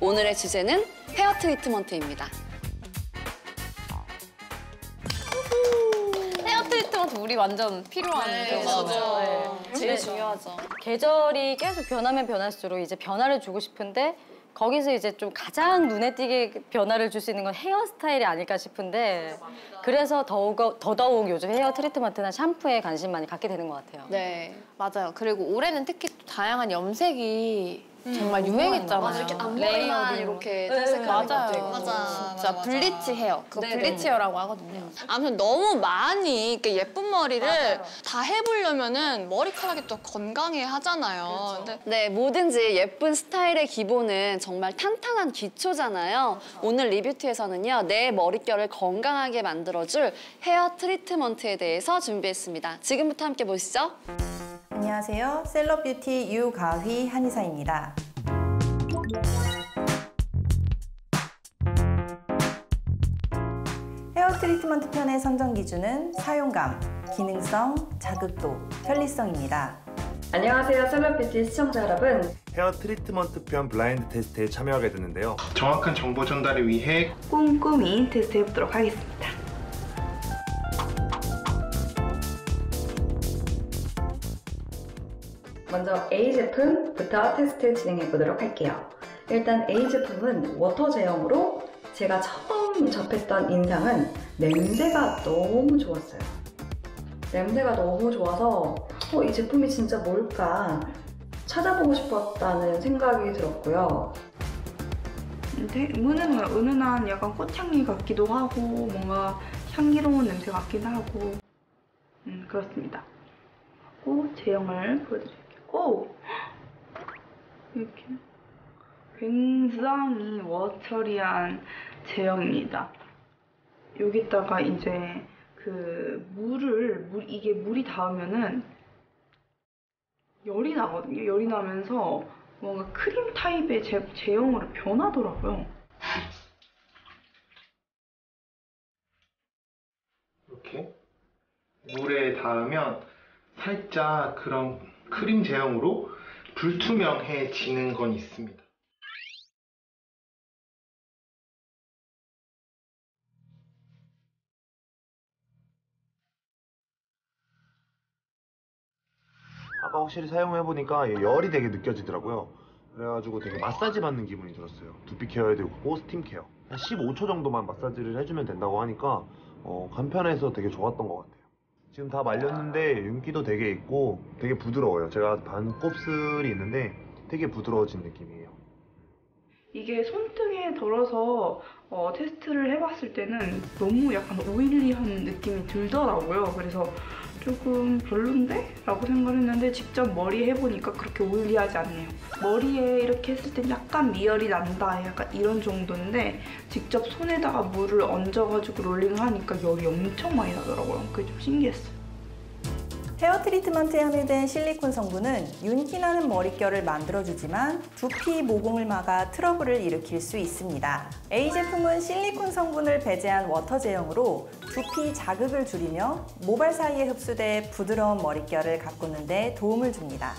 오늘의 주제는 헤어 트리트먼트입니다. 헤어 트리트먼트 우리 완전 필요한 맞아요. 네. 제일 중요하죠. 계절이 계속 변하면 변할수록 이제 변화를 주고 싶은데 거기서 이제 좀 가장 눈에 띄게 변화를 줄 수 있는 건 헤어스타일이 아닐까 싶은데 그래서 더더욱 요즘 헤어 트리트먼트나 샴푸에 관심 많이 갖게 되는 것 같아요. 네. 맞아요. 그리고 올해는 특히 또 다양한 염색이 정말 유행했잖아요. 맞아, 이렇게 앞머리만 이렇게 탈색하는 것도 있고. 진짜 블리치 헤어. 그거 네네. 블리치 헤어라고 하거든요. 아무튼 너무 많이 이렇게 예쁜 머리를 다 해보려면은 머리카락이 또 건강해야 하잖아요. 근데 네, 뭐든지 예쁜 스타일의 기본은 정말 탄탄한 기초잖아요. 오늘 리뷰티에서는요, 내 머릿결을 건강하게 만들어줄 헤어 트리트먼트에 대해서 준비했습니다. 지금부터 함께 보시죠. 안녕하세요. 셀럽뷰티 유가휘 한의사입니다. 헤어 트리트먼트 편의 선정 기준은 사용감, 기능성, 자극도, 편리성입니다. 안녕하세요. 셀럽뷰티 시청자 여러분. 헤어 트리트먼트 편 블라인드 테스트에 참여하게 됐는데요. 정확한 정보 전달을 위해 꼼꼼히 테스트해보도록 하겠습니다. 먼저 A 제품부터 테스트 진행해보도록 할게요. 일단 A 제품은 워터 제형으로 제가 처음 접했던 인상은 냄새가 너무 좋았어요. 냄새가 너무 좋아서 이 제품이 진짜 뭘까 찾아보고 싶었다는 생각이 들었고요. 은은한 약간 꽃향기 같기도 하고 뭔가 향기로운 냄새 같기도 하고 그렇습니다. 하고 제형을 보여드릴게요. 이렇게 굉장히 워터리한 제형입니다. 여기다가 이제 이게 물이 닿으면은 열이 나거든요. 열이 나면서 뭔가 크림 타입의 제형으로 변하더라고요. 이렇게 물에 닿으면 살짝 그런 크림 제형으로 불투명해지는 건 있습니다. 아까 확실히 사용해보니까 열이 되게 느껴지더라고요. 그래가지고 되게 마사지 받는 기분이 들었어요. 두피 케어에도 있고 스팀 케어. 한 15초 정도만 마사지를 해주면 된다고 하니까 간편해서 되게 좋았던 것 같아요. 지금 다 말렸는데 윤기도 되게 있고 되게 부드러워요. 제가 반 곱슬이 있는데 되게 부드러워진 느낌이에요. 이게 손등에 덜어서 테스트를 해봤을 때는 너무 약간 오일리한 느낌이 들더라고요. 그래서 조금 별론데? 라고 생각을 했는데 직접 머리 해보니까 그렇게 오일리하지 않네요. 머리에 이렇게 했을 땐 약간 미열이 난다 약간 이런 정도인데 직접 손에다가 물을 얹어가지고 롤링하니까 열이 엄청 많이 나더라고요. 그게 좀 신기했어요. 헤어 트리트먼트에 함유된 실리콘 성분은 윤기나는 머릿결을 만들어주지만 두피 모공을 막아 트러블을 일으킬 수 있습니다. A 제품은 실리콘 성분을 배제한 워터 제형으로 두피 자극을 줄이며 모발 사이에 흡수돼 부드러운 머릿결을 가꾸는 데 도움을 줍니다.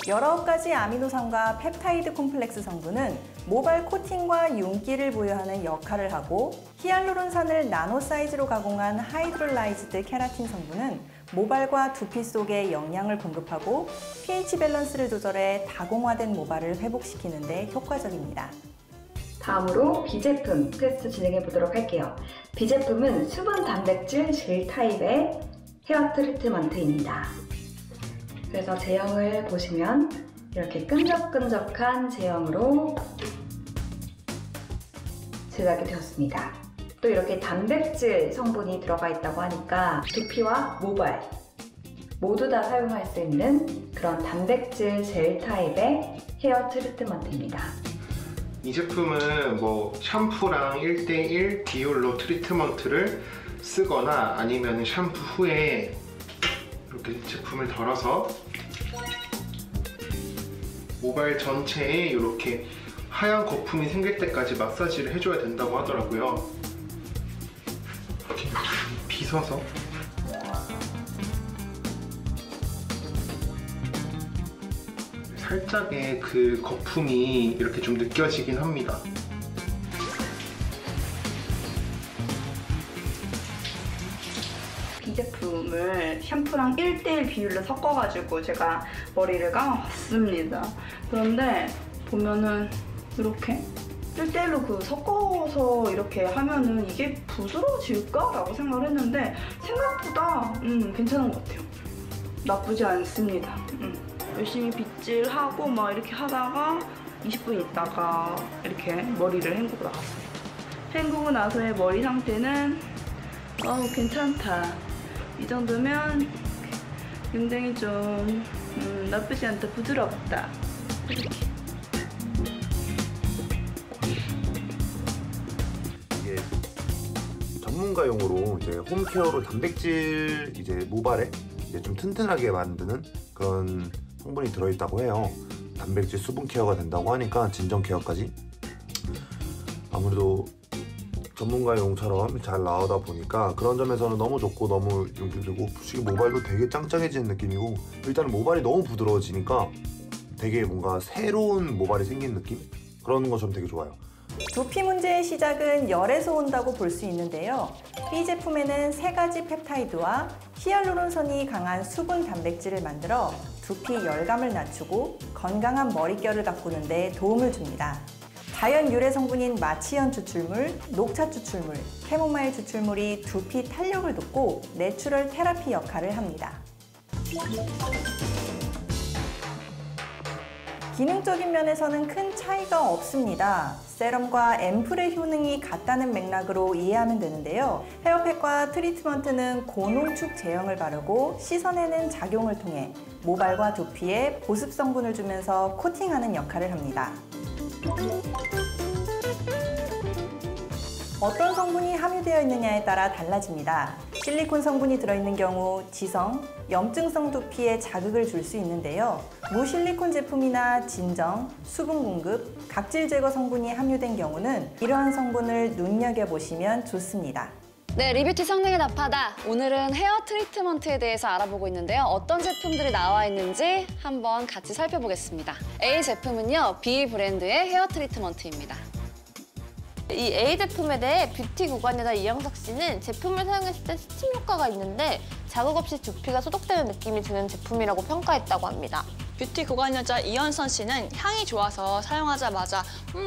여러 가지 아미노산과 펩타이드 콤플렉스 성분은 모발 코팅과 윤기를 부여하는 역할을 하고 히알루론산을 나노 사이즈로 가공한 하이드롤라이즈드 케라틴 성분은 모발과 두피 속에 영양을 공급하고 pH 밸런스를 조절해 다공화된 모발을 회복시키는 데 효과적입니다. 다음으로 B 제품 테스트 진행해 보도록 할게요. B 제품은 수분 단백질 젤 타입의 헤어 트리트먼트입니다. 그래서 제형을 보시면 이렇게 끈적끈적한 제형으로 제작이 되었습니다. 또 이렇게 단백질 성분이 들어가 있다고 하니까 두피와 모발 모두 다 사용할 수 있는 그런 단백질 젤 타입의 헤어 트리트먼트입니다. 이 제품은 뭐 샴푸랑 1:1 비율로 트리트먼트를 쓰거나 아니면 샴푸 후에 이렇게 제품을 덜어서 모발 전체에 이렇게 하얀 거품이 생길 때까지 마사지를 해줘야 된다고 하더라고요. 이렇게 빗어서 살짝의 그 거품이 이렇게 좀 느껴지긴 합니다. 이 제품을 샴푸랑 1:1 비율로 섞어가지고 제가 머리를 감아봤습니다. 그런데 보면은 이렇게 1:1로 그 섞어서 이렇게 하면은 이게 부드러워질까라고 생각을 했는데 생각보다 괜찮은 것 같아요. 나쁘지 않습니다. 열심히 빗질하고 막 이렇게 하다가 20분 있다가 이렇게 머리를 헹구고 나갔습니다. 헹구고 나서의 머리 상태는 괜찮다. 이 정도면 굉장히 좀 나쁘지 않다, 부드럽다. 이렇게. 이게 전문가용으로 이제 홈케어로 단백질 이제 모발에 이제 좀 튼튼하게 만드는 그런 성분이 들어있다고 해요. 단백질 수분 케어가 된다고 하니까 진정 케어까지 아무래도 전문가용처럼 잘 나오다 보니까 그런 점에서는 너무 좋고 너무 용기되고 지금 모발도 되게 짱짱해지는 느낌이고 일단은 모발이 너무 부드러워지니까 되게 뭔가 새로운 모발이 생긴 느낌? 그런 것처럼 되게 좋아요. 두피 문제의 시작은 열에서 온다고 볼 수 있는데요. 이 제품에는 3가지 펩타이드와 히알루론산이 강한 수분 단백질을 만들어 두피 열감을 낮추고 건강한 머릿결을 가꾸는 데 도움을 줍니다. 자연 유래 성분인 마취연 추출물, 녹차 추출물, 캐모마일 추출물이 두피 탄력을 돋고 내추럴 테라피 역할을 합니다. 기능적인 면에서는 큰 차이가 없습니다. 세럼과 앰플의 효능이 같다는 맥락으로 이해하면 되는데요. 헤어팩과 트리트먼트는 고농축 제형을 바르고 씻어내는 작용을 통해 모발과 두피에 보습 성분을 주면서 코팅하는 역할을 합니다. 어떤 성분이 함유되어 있느냐에 따라 달라집니다. 실리콘 성분이 들어있는 경우 지성, 염증성 두피에 자극을 줄 수 있는데요. 무실리콘 제품이나 진정, 수분 공급, 각질 제거 성분이 함유된 경우는 이러한 성분을 눈여겨보시면 좋습니다. 네, 리뷰티 성능의 답하다. 오늘은 헤어 트리트먼트에 대해서 알아보고 있는데요. 어떤 제품들이 나와 있는지 한번 같이 살펴보겠습니다. A 제품은요, B 브랜드의 헤어 트리트먼트입니다. 이 A 제품에 대해 뷰티 구간여자 이영석 씨는 제품을 사용했을 때 스팀 효과가 있는데 자극 없이 두피가 소독되는 느낌이 드는 제품이라고 평가했다고 합니다. 뷰티 구간여자 이현선 씨는 향이 좋아서 사용하자마자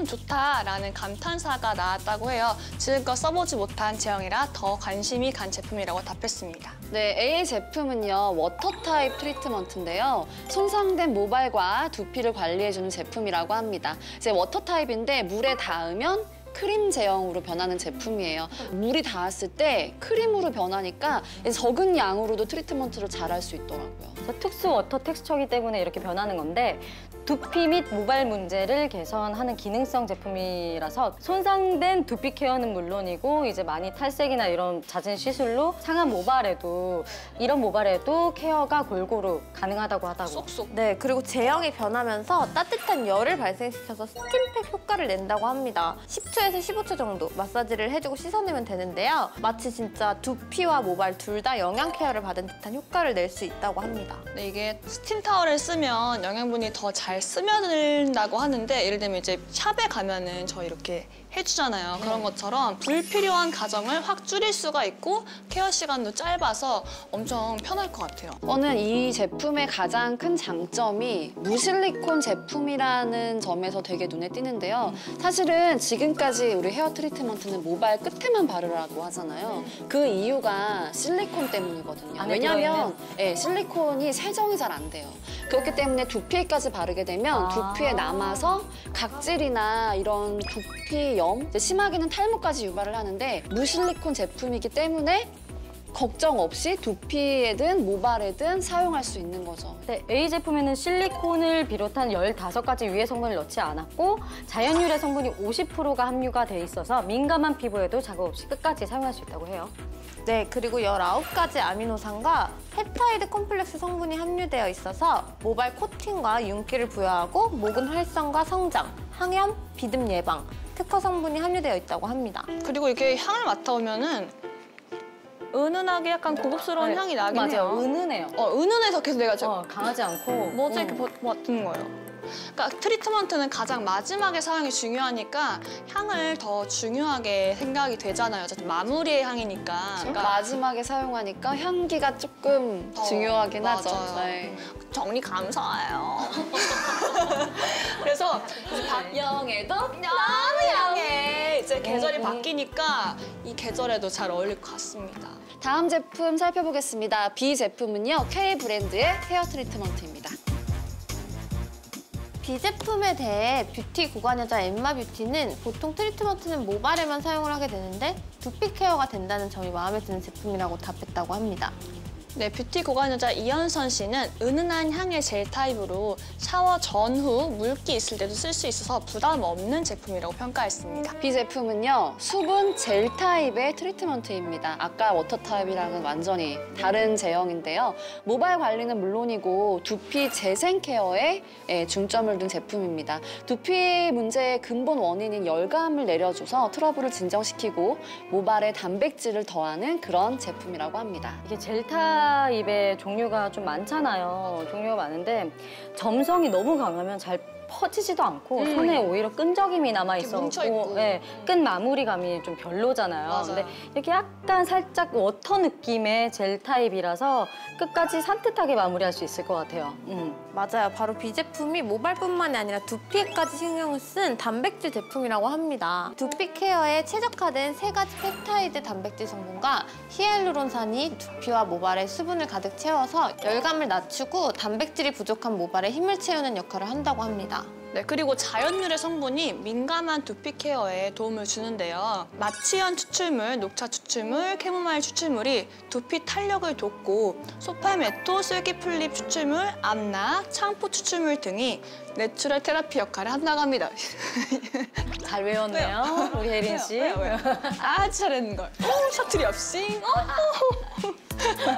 좋다라는 감탄사가 나왔다고 해요. 지금껏 써보지 못한 제형이라 더 관심이 간 제품이라고 답했습니다. 네, A 제품은요, 워터 타입 트리트먼트인데요. 손상된 모발과 두피를 관리해주는 제품이라고 합니다. 이제 워터 타입인데 물에 닿으면 크림 제형으로 변하는 제품이에요. 물이 닿았을 때 크림으로 변하니까 적은 양으로도 트리트먼트를 잘 할 수 있더라고요. 특수 워터 텍스처이기 때문에 이렇게 변하는 건데 두피 및 모발 문제를 개선하는 기능성 제품이라서 손상된 두피 케어는 물론이고 이제 많이 탈색이나 이런 잦은 시술로 상한 모발에도 이런 모발에도 케어가 골고루 가능하다고 하다고. 쏙쏙. 네, 그리고 제형이 변하면서 따뜻한 열을 발생시켜서 스팀팩 효과를 낸다고 합니다. 10초에서 15초 정도 마사지를 해주고 씻어내면 되는데요. 마치 진짜 두피와 모발 둘 다 영양 케어를 받은 듯한 효과를 낼 수 있다고 합니다. 네, 이게 스팀 타월을 쓰면 영양분이 더 잘 스며든다고 하는데 예를 들면 이제 샵에 가면은 저 이렇게 해주잖아요. 그런 것처럼 불필요한 과정을 확 줄일 수가 있고 케어 시간도 짧아서 엄청 편할 것 같아요. 저는 이 제품의 가장 큰 장점이 무실리콘 제품이라는 점에서 되게 눈에 띄는데요. 사실은 지금까지 우리 헤어 트리트먼트는 모발 끝에만 바르라고 하잖아요. 그 이유가 실리콘 때문이거든요. 왜냐하면 실리콘이 세정이 잘 안 돼요. 그렇기 때문에 두피에까지 바르게 되면 두피에 남아서 각질이나 이런 두피염, 심하게는 탈모까지 유발을 하는데 무실리콘 제품이기 때문에 걱정 없이 두피에든 모발에든 사용할 수 있는 거죠. 네, A 제품에는 실리콘을 비롯한 15가지 유해 성분을 넣지 않았고 자연 유래 성분이 50%가 함유가 돼 있어서 민감한 피부에도 자극 없이 끝까지 사용할 수 있다고 해요. 네, 그리고 19가지 아미노산과 펩타이드 콤플렉스 성분이 함유되어 있어서 모발 코팅과 윤기를 부여하고 모근 활성과 성장, 항염, 비듬 예방, 특허 성분이 함유되어 있다고 합니다. 그리고 이게 향을 맡아보면은 은은하게 약간 고급스러운 향이 나긴 해요. 맞아요, 은은해요. 은은해서 계속 내가 강하지 않고 뭐지 이렇게 맡는 거예요. 그러니까 트리트먼트는 가장 마지막에 사용이 중요하니까 향을 더 중요하게 생각이 되잖아요. 어쨌든 마무리의 향이니까. 그러니까 마지막에 사용하니까 향기가 조금 중요하긴 하죠. 맞아요. 네. 정리 감사해요. 그래서 영에도 너무 향해. 이제 계절이 바뀌니까 이 계절에도 잘 어울릴 것 같습니다. 다음 제품 살펴보겠습니다. B 제품은요, K 브랜드의 헤어 트리트먼트입니다. B 제품에 대해 뷰티 고관여자 엠마뷰티는 보통 트리트먼트는 모발에만 사용을 하게 되는데 두피 케어가 된다는 점이 마음에 드는 제품이라고 답했다고 합니다. 네, 뷰티 고관여자 이현선 씨는 은은한 향의 젤 타입으로 샤워 전후 물기 있을 때도 쓸 수 있어서 부담 없는 제품이라고 평가했습니다. B 제품은요, 수분 젤 타입의 트리트먼트입니다. 아까 워터 타입이랑은 완전히 다른 제형인데요. 모발 관리는 물론이고 두피 재생 케어에 중점을 둔 제품입니다. 두피 문제의 근본 원인인 열감을 내려줘서 트러블을 진정시키고 모발에 단백질을 더하는 그런 제품이라고 합니다. 이게 젤 타입의 종류가 좀 많잖아요. 종류가 많은데 점성이 너무 강하면 잘 퍼지지도 않고 손에 오히려 끈적임이 남아 있어서 끈 마무리감이 좀 별로잖아요. 맞아요. 근데 이렇게 약간 살짝 워터 느낌의 젤 타입이라서 끝까지 산뜻하게 마무리할 수 있을 것 같아요. 맞아요. 바로 B 제품이 모발뿐만이 아니라 두피에까지 신경을 쓴 단백질 제품이라고 합니다. 두피 케어에 최적화된 3가지 펩타이드 단백질 성분과 히알루론산이 두피와 모발에 수분을 가득 채워서 열감을 낮추고 단백질이 부족한 모발에 힘을 채우는 역할을 한다고 합니다. 네, 그리고 자연유래 성분이 민감한 두피 케어에 도움을 주는데요. 마취현 추출물, 녹차 추출물, 캐모마일 추출물이 두피 탄력을 돕고 소팔메토, 슬기플립 추출물, 암락, 창포 추출물 등이 내추럴 테라피 역할을 한다고 합니다. 잘 외웠네요, 우리 혜린 씨. 아주 잘했는걸. 셔틀이 없이.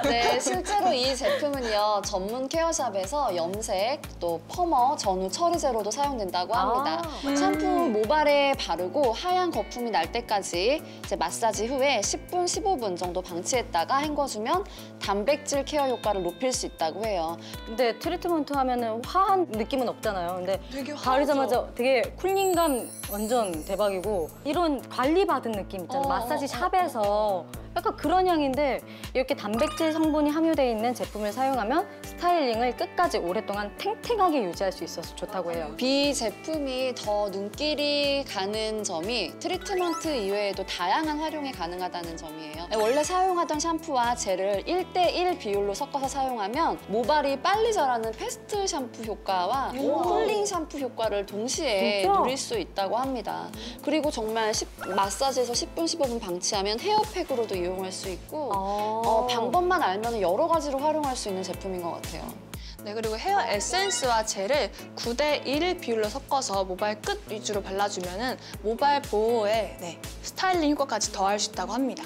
네, 실제로 이 제품은요, 전문 케어샵에서 염색, 또 펌어, 전후 처리 제로도 사용된다고 합니다. 샴푸 모발에 바르고 하얀 거품이 날 때까지 이제 마사지 후에 10분, 15분 정도 방치했다가 헹궈주면 단백질 케어 효과를 높일 수 있다고 해요. 근데 트리트먼트 하면은 화한 느낌은 없잖아요. 근데 되게 바르자마자 되게 쿨링감 완전 대박이고 이런 관리받은 느낌 있잖아요. 마사지 샵에서 약간 그런 향인데 이렇게 단백질 성분이 함유되어 있는 제품을 사용하면 스타일링을 끝까지 오랫동안 탱탱하게 유지할 수 있어서 좋다고 해요. B 제품이 더 눈길이 가는 점이 트리트먼트 이외에도 다양한 활용이 가능하다는 점이에요. 원래 사용하던 샴푸와 젤을 1:1 비율로 섞어서 사용하면 모발이 빨리 자라는 패스트 샴푸 효과와 쿨링 샴푸 효과를 동시에 진짜? 누릴 수 있다고 합니다. 그리고 정말 마사지에서 10분, 15분 방치하면 헤어팩으로도 이용할 수 있고 방법만 알면 여러 가지로 활용할 수 있는 제품인 것 같아요. 네, 그리고 헤어 에센스와 젤을 9:1 비율로 섞어서 모발 끝 위주로 발라주면 모발 보호에 스타일링 효과까지 더할 수 있다고 합니다.